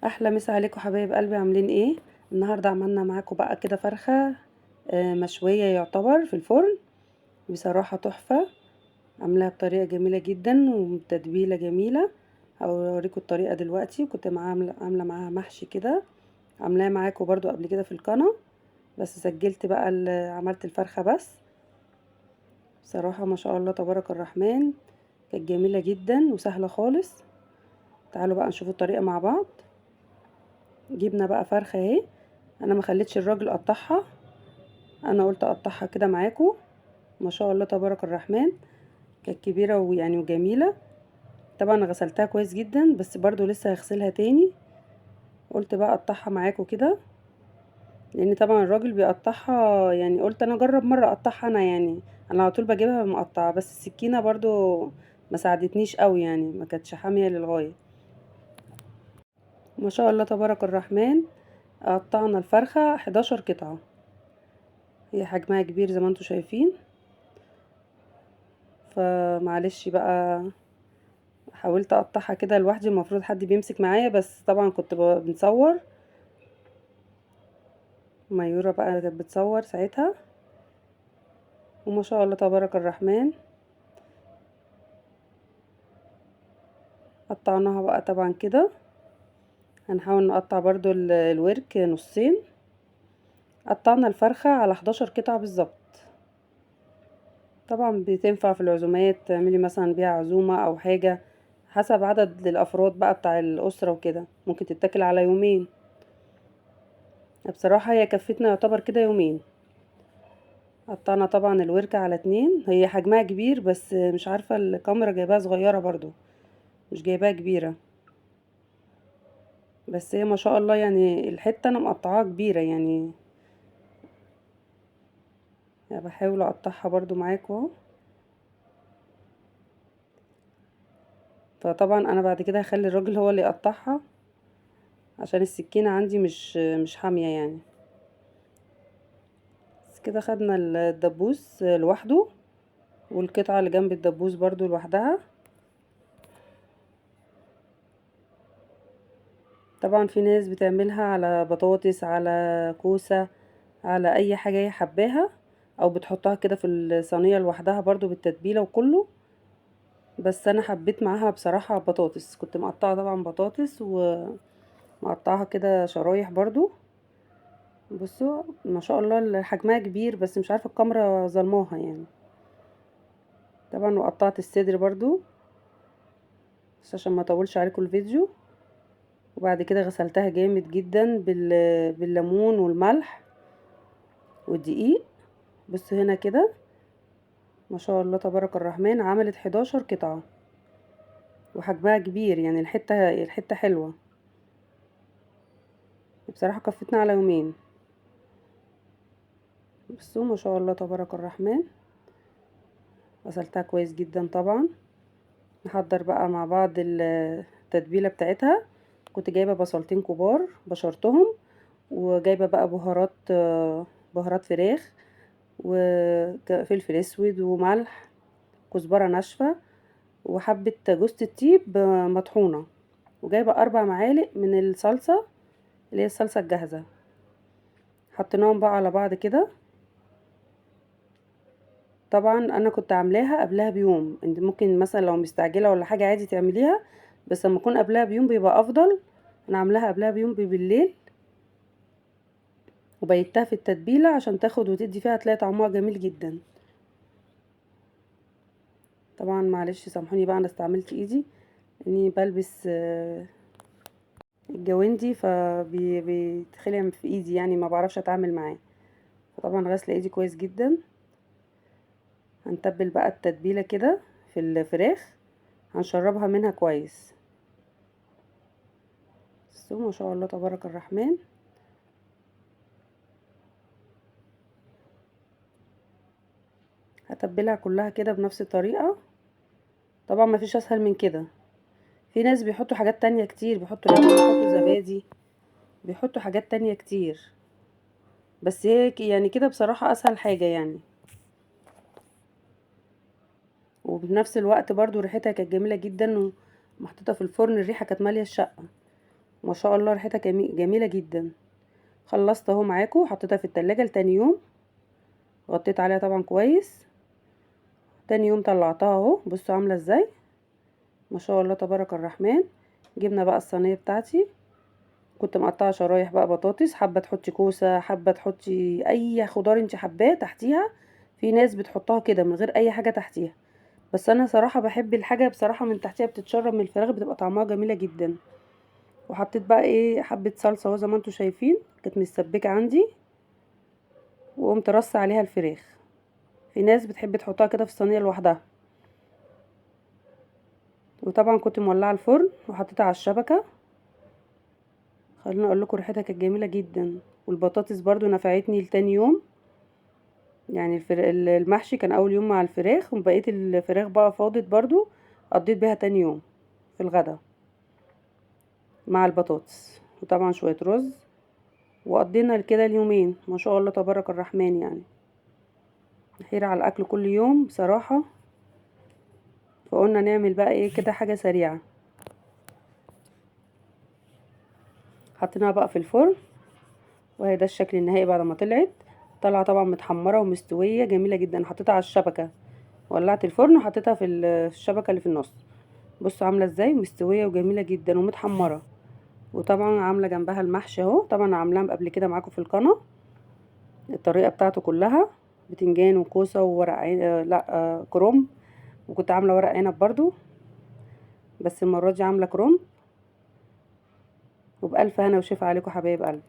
احلى مسا عليكم حبايب قلبي، عاملين ايه؟ النهارده عملنا معاكم بقى كده فرخه مشويه يعتبر في الفرن. بصراحه تحفه. عاملاها بطريقه جميله جدا وتتبيله جميله. هوريكم الطريقه دلوقتي. كنت عامله معاها محشي كده. عاملاه معاكم برضو قبل كده في القناه، بس سجلت بقى عملت الفرخه بس. بصراحه ما شاء الله تبارك الرحمن، كانت جميله جدا وسهله خالص. تعالوا بقى نشوف الطريقه مع بعض. جبنا بقى فرخه اهي. انا ما خليتش الراجل قطعها، انا قلت اقطعها كده معاكم. ما شاء الله تبارك الرحمن، كانت كبيره ويعني وجميله. طبعا غسلتها كويس جدا، بس برضو لسه هغسلها تاني. قلت بقى اقطعها معاكم كده، لان طبعا الراجل بيقطعها. يعني قلت انا اجرب مره اقطعها انا، يعني انا على طول بجيبها مقطعه، بس السكينه برضو ما ساعدتنيش قوي، يعني ما كانتش حاميه للغايه. ما شاء الله تبارك الرحمن، قطعنا الفرخه 11 قطعه. هي حجمها كبير زي ما انتم شايفين، فمعلش بقى حاولت اقطعها كده لوحدي. المفروض حد بيمسك معايا، بس طبعا كنت بنصور. ميورة بقى كانت بتصور ساعتها. وما شاء الله تبارك الرحمن، قطعناها بقى طبعا كده. هنحاول نقطع برضو الورك نصين. قطعنا الفرخة على 11 قطعة بالظبط. طبعا بتنفع في العزومات، تعملي مثلا بيها عزومة او حاجة، حسب عدد الافراد بقى بتاع الاسرة وكده. ممكن تتاكل على يومين. بصراحة هي كفتنا يعتبر كده يومين. قطعنا طبعا الوركة على 2. هي حجمها كبير، بس مش عارفة الكاميرا جايباها صغيرة برضو، مش جايباها كبيرة. بس هي ما شاء الله يعني الحتة انا مقطعاها كبيرة يعني بحاول اقطعها برضو معاكم اهو. فطبعا انا بعد كده هخلي الراجل هو اللي يقطعها، عشان السكينة عندي مش حامية يعني. بس كده خدنا الدبوس لوحده، والقطعة اللي جنب الدبوس برضو لوحدها. طبعا في ناس بتعملها على بطاطس، على كوسة، على اي حاجة هي حباها، او بتحطها كده في الصينية لوحدها برضو بالتتبيلة وكله. بس انا حبيت معاها بصراحة بطاطس. كنت مقطعة طبعا بطاطس ومقطعها كده شرايح برضو. بصوا ما شاء الله حجمها كبير، بس مش عارفة الكاميرا ظلماها يعني. طبعا وقطعت الصدر برضو، بس عشان ما اطولش عليكم الفيديو. وبعد كده غسلتها جامد جدا بالليمون والملح والدقيق. بصوا هنا كده، ما شاء الله تبارك الرحمن، عملت 11 قطعة وحجمها كبير. يعني الحتة حلوة بصراحة، كفتنا على يومين. بصوا ما شاء الله تبارك الرحمن، غسلتها كويس جدا طبعا. نحضر بقى مع بعض التتبيلة بتاعتها. كنت جايبة بصلتين كبار بشرتهم، وجايبة بقى بهارات، بهارات فراخ، وفلفل اسود وملح، كزبرة ناشفة، وحبة جوزة الطيب مطحونة. وجايبة 4 معالق من الصلصة، اللي هي الصلصة الجاهزة. حطيناهم بقى على بعض كده. طبعا انا كنت عاملاها قبلها بيوم. انت ممكن مثلا لو مستعجله ولا حاجه عادي تعمليها، بس لما اكون قبلها بيوم بيبقى افضل. انا عاملاها قبلها بيوم بالليل، وبيتها في التتبيله عشان تاخد وتدي فيها، تلاقي طعمها جميل جدا. طبعا معلش سامحوني بقى، انا استعملت ايدي اني بلبس الجواندي، فبيتخلع في ايدي، يعني ما بعرفش اتعامل معاه. فطبعا غاسله ايدي كويس جدا. هنتبل بقى التتبيله كده في الفراخ، هنشربها منها كويس. بس ما شاء الله تبارك الرحمن، هتبلها كلها كده بنفس الطريقة. طبعا ما فيش اسهل من كده. في ناس بيحطوا حاجات تانية كتير، بيحطوا لبن، بيحطوا زبادي، بيحطوا حاجات تانية كتير. بس هي يعني كده بصراحة اسهل حاجة يعني. وبنفس الوقت برضو ريحتها كانت جميلة جدا، ومحطوطة في الفرن الريحة كانت مالية الشقة. ما شاء الله ريحتها جميله جدا. خلصت اهو معاكم، حطيتها في التلاجة لتاني يوم، غطيت عليها طبعا كويس. تاني يوم طلعتها اهو، بصوا عامله ازاي، ما شاء الله تبارك الرحمن. جبنا بقى الصينيه بتاعتي، كنت مقطعه شرايح بقى بطاطس، حابه تحطي كوسه، حابه تحطي اي خضار انت حباه تحتيها. في ناس بتحطها كده من غير اي حاجه تحتيها، بس انا صراحه بحب الحاجه بصراحه من تحتيها بتتشرب من الفراخ، بتبقى طعمها جميله جدا. وحطيت بقى ايه حبه صلصه اهو زي ما انتم شايفين، كانت متسبكه عندي، وقمت رص عليها الفراخ. في ناس بتحب تحطها كده في الصينيه لوحدها. وطبعا كنت مولعه الفرن وحطيتها على الشبكه. خليني اقول لكم ريحتها كانت جميله جدا، والبطاطس برضو نفعتني لتاني يوم. يعني المحشي كان اول يوم مع الفراخ، وبقيه الفراخ بقى فاضت برضو، قضيت بيها تاني يوم في الغدا مع البطاطس، وطبعا شويه رز. وقضينا كده اليومين ما شاء الله تبارك الرحمن يعني. حيرة على الاكل كل يوم بصراحه، فقلنا نعمل بقى ايه كده حاجه سريعه. حطيناها بقى في الفرن، وهي ده الشكل النهائي بعد ما طلعت. طالعه طبعا متحمره ومستويه جميله جدا. حطيتها على الشبكه، ولعت الفرن وحطيتها في الشبكه اللي في النص. بصوا عامله ازاي مستويه وجميله جدا ومتحمره. وطبعا عامله جنبها المحشي اهو، طبعا عاملاه قبل كده معاكم في القناه الطريقه بتاعته كلها. بتنجان وكوسه وورق لا كرنب. وكنت عامله ورق عنب برضو، بس المره دي عامله كرنب. وبألف هنا وشفا عليكم حبايب قلبي.